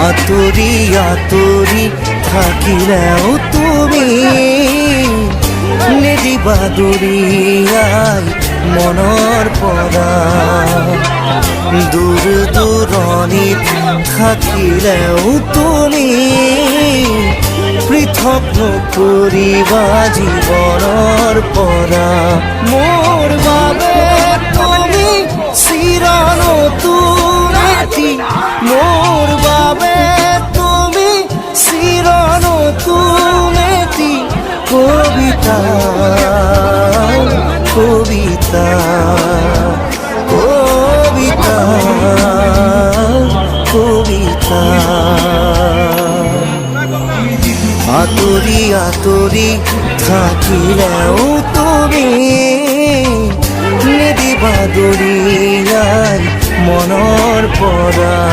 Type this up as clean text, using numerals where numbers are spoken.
আতুরি আতুরি থাকিলেও তুমি নিদিবা দূৰিয়াই মনৰ পৰা দূৰ দূৰণিত থাকিলেও তুমি পৃথক নকৰিবা জীৱনৰ পৰা মোৰ বাবে তুমি চিৰ নতুন এটি মোৰ বাবে তুমি চিৰ নতুন এটি কবিতা কবিতা কবিতা কবিতা আতুরি আতুরি থাকিলেও তুমি নিদিবা দূৰিয়াই মনৰ পৰা।